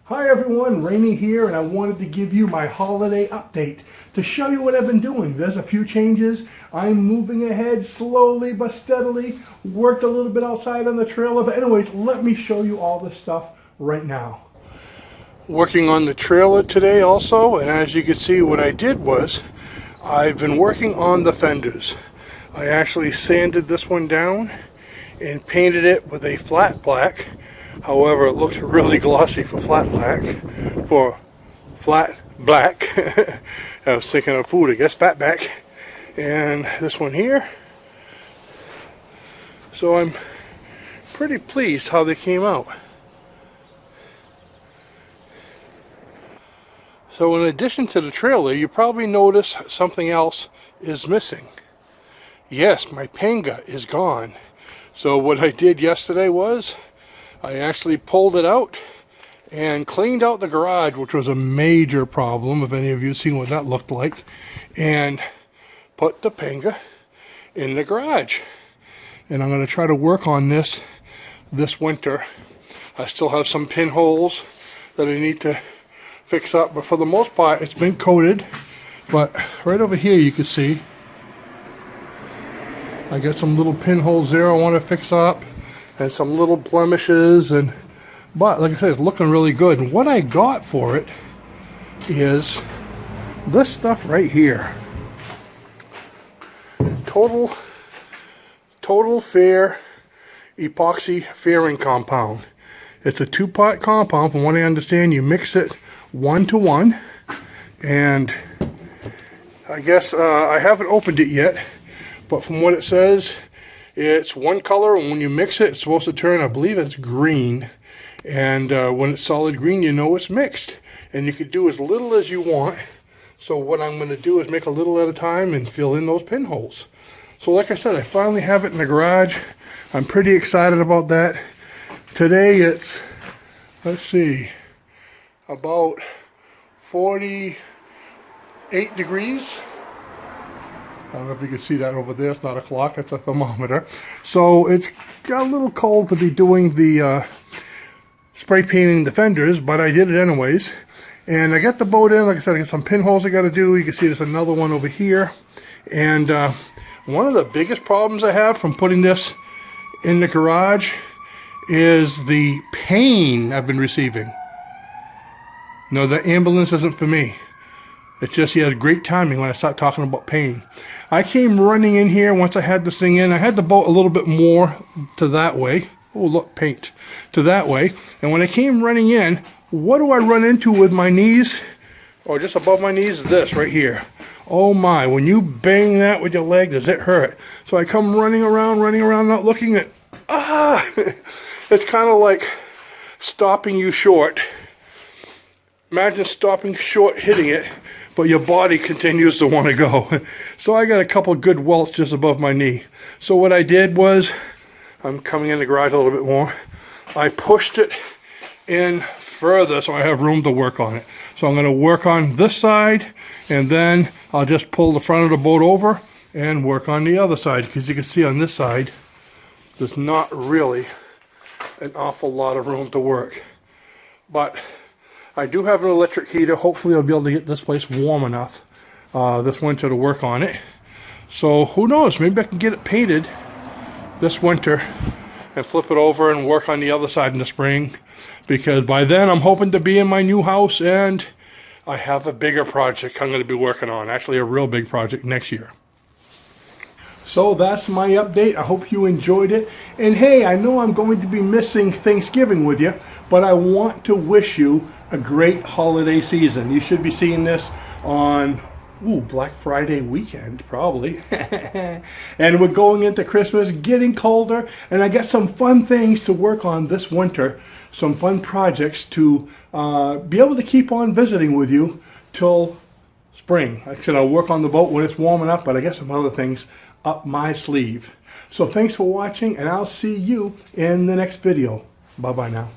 Hi everyone, Rainy here, and I wanted to give you my holiday update to show you what I've been doing. There's a few changes. I'm moving ahead slowly but steadily. Worked a little bit outside on the trailer, but anyways, let me show you all this stuff right now. Working on the trailer today also, and as you can see, what I did was I've been working on the fenders. I actually sanded this one down and painted it with a flat black. However, it looks really glossy for flat black. I was thinking of food, I guess, fatback. And this one here. So I'm pretty pleased how they came out. So in addition to the trailer, you probably notice something else is missing. Yes, my Panga is gone. So what I did yesterday was I actually pulled it out and cleaned out the garage, which was a major problem, if any of you seen what that looked like, and put the Panga in the garage. And I'm going to try to work on this winter. I still have some pinholes that I need to fix up, but for the most part it's been coated. But right over here you can see I got some little pinholes there I want to fix up, and some little blemishes, but like I said, it's looking really good. And what I got for it is this stuff right here. Total Fair epoxy fairing compound. It's a 2-part compound. From what I understand, you mix it 1-to-1, and I guess I haven't opened it yet, but from what it says, it's one color, and when you mix it, it's supposed to turn, I believe it's green. And when it's solid green, you know it's mixed. And you can do as little as you want. So what I'm going to do is make a little at a time and fill in those pinholes. So like I said, I finally have it in the garage. I'm pretty excited about that. Today it's, let's see, about 48 degrees. I don't know if you can see that over there. It's not a clock, it's a thermometer. So it's got a little cold to be doing the spray painting the fenders, but I did it anyways. And I got the boat in. Like I said, I got some pinholes I got to do. You can see there's another one over here. And one of the biggest problems I have from putting this in the garage is the pain I've been receiving. No, the ambulance isn't for me. It's just he has great timing when I start talking about pain. I came running in here once I had this thing in. I had the boat a little bit more to that way. Oh, look, paint. To that way. And when I came running in, what do I run into with my knees? Or just above my knees? This right here. Oh my, when you bang that with your leg, does it hurt? So I come running around, not looking at... It's kind of like stopping you short. Imagine stopping short, hitting it, but your body continues to want to go. So I got a couple good welts just above my knee. So what I did was, I'm coming in the garage a little bit more, I pushed it in further so I have room to work on it. So I'm going to work on this side, and then I'll just pull the front of the boat over and work on the other side. Because you can see on this side, there's not really an awful lot of room to work. But I do have an electric heater. Hopefully I'll be able to get this place warm enough this winter to work on it. So who knows, maybe I can get it painted this winter and flip it over and work on the other side in the spring. Because by then I'm hoping to be in my new house, and I have a bigger project I'm going to be working on. Actually a real big project next year. So that's my update. I hope you enjoyed it. And hey, I know I'm going to be missing Thanksgiving with you, but I want to wish you a great holiday season. You should be seeing this on Black Friday weekend, probably. And we're going into Christmas, getting colder, and I got some fun things to work on this winter. Some fun projects to be able to keep on visiting with you till spring. Actually, I'll work on the boat when it's warm enough, but I got some other things up my sleeve. So thanks for watching, and I'll see you in the next video. Bye-bye now.